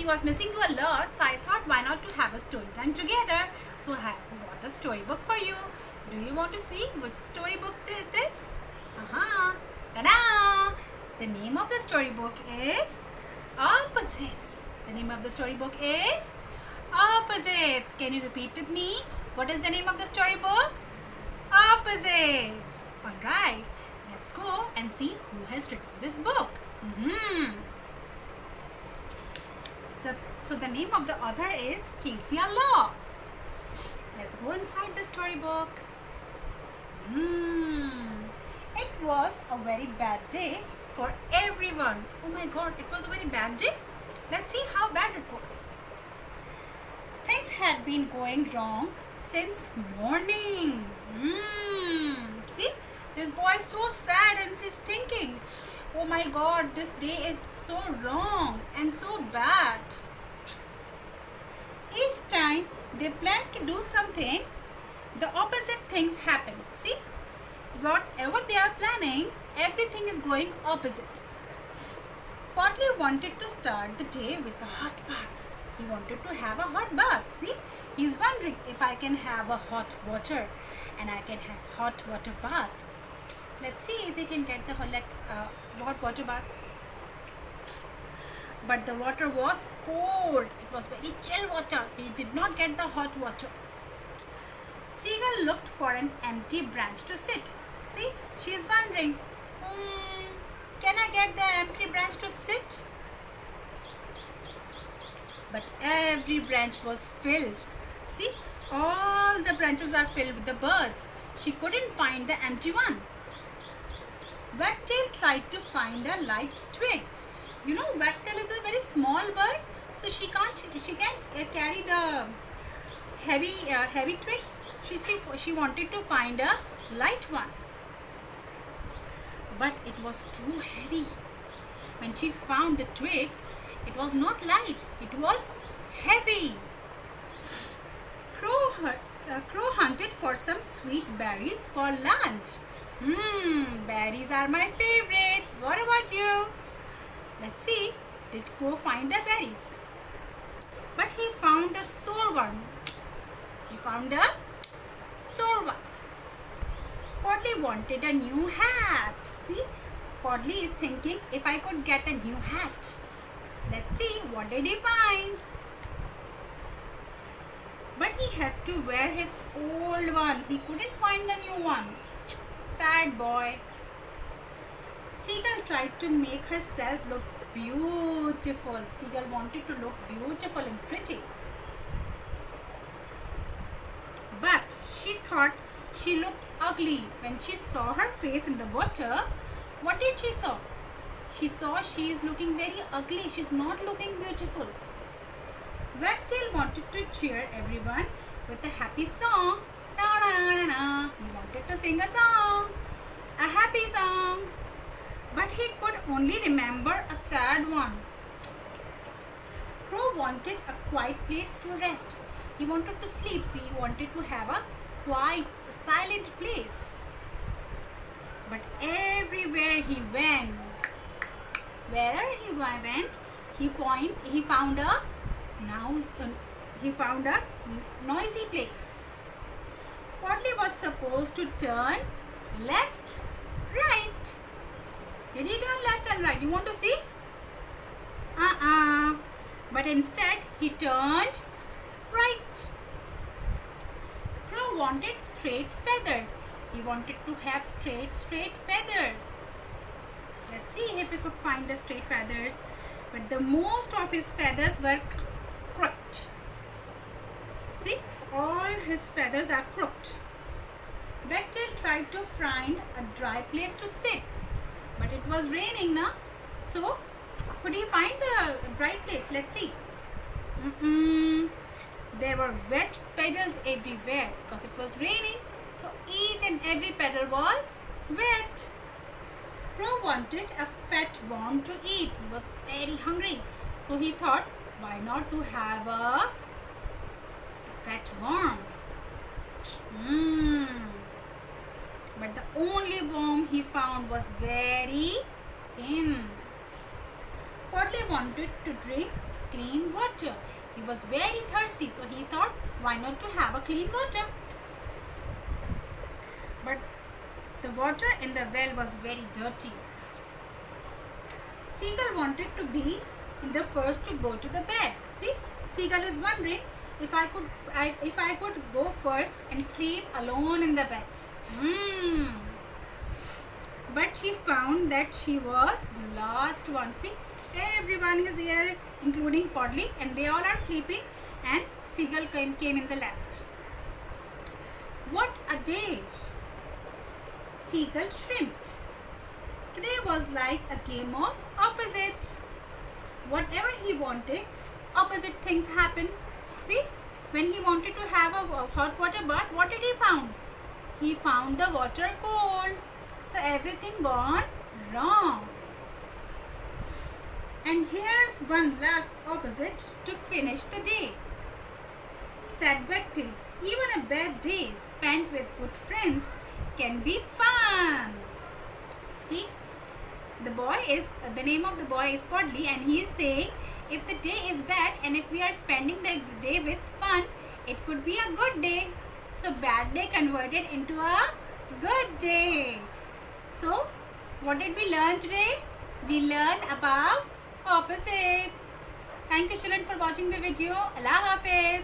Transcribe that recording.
was missing you a lot, so I thought why not to have a story time together. So I bought a storybook for you. Do you want to see which storybook is this? Ta-da! The name of the storybook is Opposites. The name of the storybook is Opposites. Can you repeat with me? What is the name of the storybook? Opposites. Alright, let's go and see who has written this book. So the name of the author is Kezia Law. Let's go inside the storybook. It was a very bad day for everyone. Oh my god, it was a very bad day. Let's see how bad it was. Things had been going wrong since morning. See, this boy is so sad and he's thinking, oh my god, this day is so wrong and so bad. Each time they plan to do something, the opposite things happen. See, whatever they are planning, everything is going opposite. Portly wanted to start the day with a hot bath. He wanted to have a hot bath. See, he's wondering if I can have a hot water and I can have hot water bath. Let's see if we can get the hot water bath. But the water was cold. It was very chill water. He did not get the hot water. Seagull looked for an empty branch to sit. See, she is wondering, can I get the empty branch to sit? But every branch was filled. See, all the branches are filled with the birds. She couldn't find the empty one. Wagtail tried to find a light twig. You know, wagtail is a very small bird, so she can't carry the heavy twigs. She wanted to find a light one, but it was too heavy. When she found the twig, it was not light, it was heavy. Crow hunted for some sweet berries for lunch. Berries are my favorite. What about you? Let's see, did Crow find the berries? But he found the sour one. He found the sour ones. Podley wanted a new hat. See, Podley is thinking, if I could get a new hat. Let's see, what did he find? But he had to wear his old one. He couldn't find a new one. Sad boy. Seagull tried to make herself look beautiful. Seagull wanted to look beautiful and pretty. But she thought she looked ugly. When she saw her face in the water, what did she saw? She saw she is looking very ugly. She's not looking beautiful. Wagtail wanted to cheer everyone with a happy song. Na, na, na, na. He wanted to sing a song, a happy song. But he could only remember a sad one. Crow wanted a quiet place to rest. He wanted to sleep, so he wanted to have a quiet, silent place. But everywhere he went, wherever he went, he found a noisy place. Podley was supposed to turn left, right. Did he turn left and right? You want to see? But instead he turned right. Crow wanted straight feathers. He wanted to have straight feathers. Let's see if we could find the straight feathers. But the most of his feathers were crooked. See, all his feathers are crooked. Wagtail tried to find a dry place to sit. But it was raining now. So, could he find the dry place? Let's see. There were wet petals everywhere because it was raining. So, each and every petal was wet. Crow wanted a fat worm to eat. He was very hungry. So, he thought, why not to have a fat worm? But the only worm he found was very thin. Podley wanted to drink clean water. He was very thirsty, so he thought, why not to have a clean water? But the water in the well was very dirty. Seagull wanted to be the first to go to the bed. See, Seagull is wondering if I could go first and sleep alone in the bed. But she found that she was the last one. See, everyone is here, including Podley, and they all are sleeping, and Seagull came in the last. What a day! Seagull shrimped. Today was like a game of opposites. Whatever he wanted, opposite things happened. See, when he wanted to have a hot water bath, what did he found? He found the water cold. So everything gone wrong. And here's one last opposite to finish the day. Said Bechtel, even a bad day spent with good friends can be fun. See, the name of the boy is Podley, and he is saying if the day is bad and if we are spending the day with fun, it could be a good day. So bad day converted into a good day. So what did we learn today? We learned about opposites. Thank you children for watching the video. Allah Hafiz.